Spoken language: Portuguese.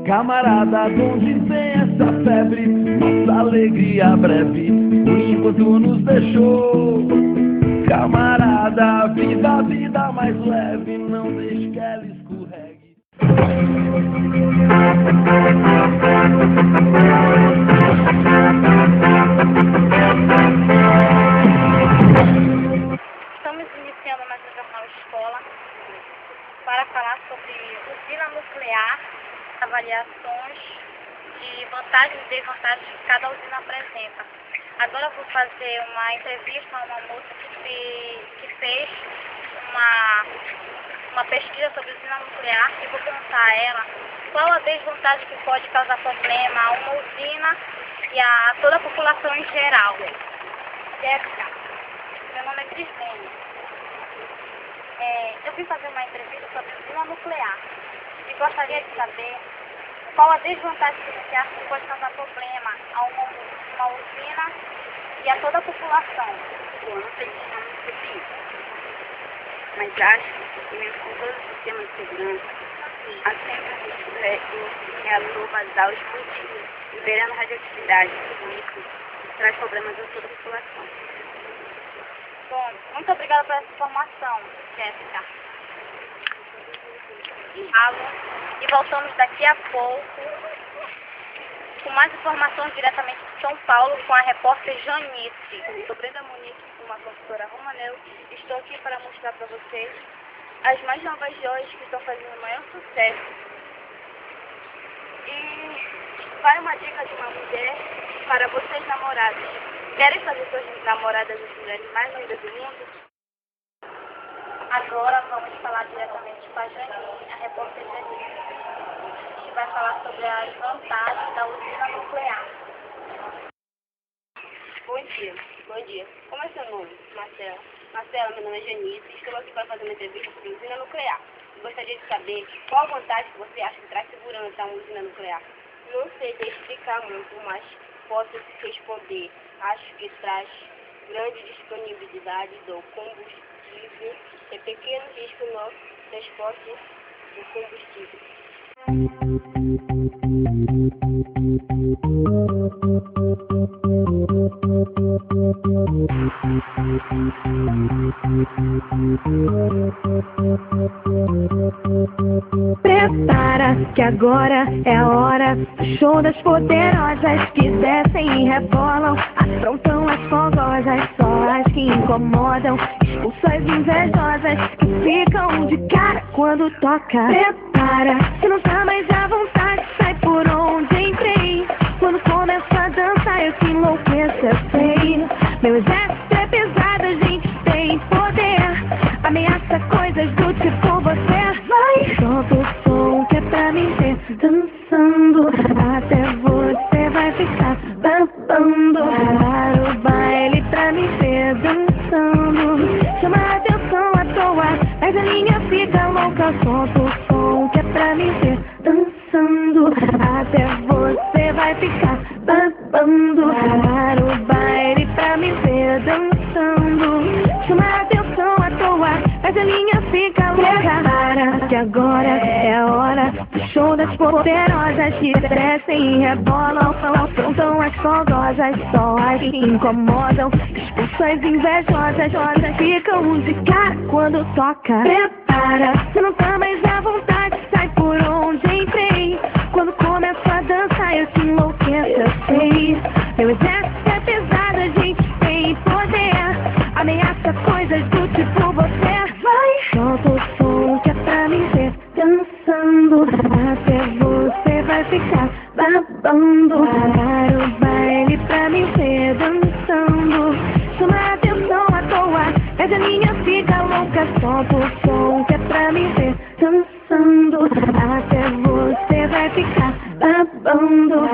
Camarada, onde vem essa febre? Nossa alegria breve, o encontro nos deixou. Camarada, vida, vida mais leve, não deixe que ela escorregue. Estamos iniciando mais um Jornal Escola para falar sobre usina nuclear, avaliações de vantagens e desvantagens que cada usina apresenta. Agora eu vou fazer uma entrevista a uma moça que fez uma pesquisa sobre usina nuclear e vou perguntar a ela qual a desvantagem que pode causar problema a uma usina e a toda a população em geral. Jéssica, meu nome é Cristina. Eu vim fazer uma entrevista sobre usina nuclear e gostaria de saber qual a desvantagem que você acha que pode causar problema a uma usina e a toda a população. Bom, não sei se chama sobre isso, mas acho que mesmo com todo o sistema de segurança, há sempre um risco de reator basal explodir, liberando radioatividade. Isso traz problemas a toda a população. Bom, muito obrigada por essa informação, Jéssica. E voltamos daqui a pouco com mais informações diretamente de São Paulo com a repórter Janice. Sou Brenda Munique, uma consultora Romanel. Estou aqui para mostrar para vocês as mais novas joias que estão fazendo o maior sucesso. E vai uma dica de uma mulher para vocês namorados. Querem fazer suas namoradas as mulheres mais lindas do mundo? Agora vamos falar diretamente com a Janine, a repórter Janine, que vai falar sobre as vantagens da usina nuclear. Bom dia. Bom dia. Como é seu nome? Marcela. Marcela, meu nome é Janice e estou aqui para fazer uma entrevista sobre usina nuclear. Gostaria de saber qual a vantagem que você acha que traz segurança a uma usina nuclear. Não sei te explicar muito, mas posso responder. Acho que traz grande disponibilidade do combustível e pequeno risco no transporte do combustível. Prepara que agora é a hora do show das poderosas que descem e rebolam, afrontam as fogosas, só as que incomodam, expulsam as invejosas que ficam de cara quando toca. Prepara, se não tá mais à vontade, sai por onde entrei. Quando começa a dançar eu te enlouqueço, eu sei. Meu exército é pesado, a gente tem poder, ameaça coisas do tipo você. Vai, solta o som que é pra me ver dançando, até você vai ficar babando. Para o baile pra me ver dançando, chama a atenção à toa, mas a linha fica louca. Solta o som que é pra me ver dançando, até você vai ficar babando. Para o baile pra me ver dançando, chama a atenção à toa, mas a linha fica louca. Para que agora é a hora do show das poderosas que descem e rebolam, afrontam as fogosas, só as que incomodam, expulsam as invejosas, ficam de cara quando toca. Prepara, se não tá mais à vontade, sai por onde entrei. Quando começa a dançar eu te enlouqueço, eu sei. Meu exército é pesado, a gente tem poder, ameaça coisas do tipo você. Vai, solta o som que é pra me ver dançando, até você vai ficar babando. Para o baile pra me ver dançando, chama a atenção à toa, mas a linha fica louca. Solta o som que é pra me ver dançando, até você vai ficar babando.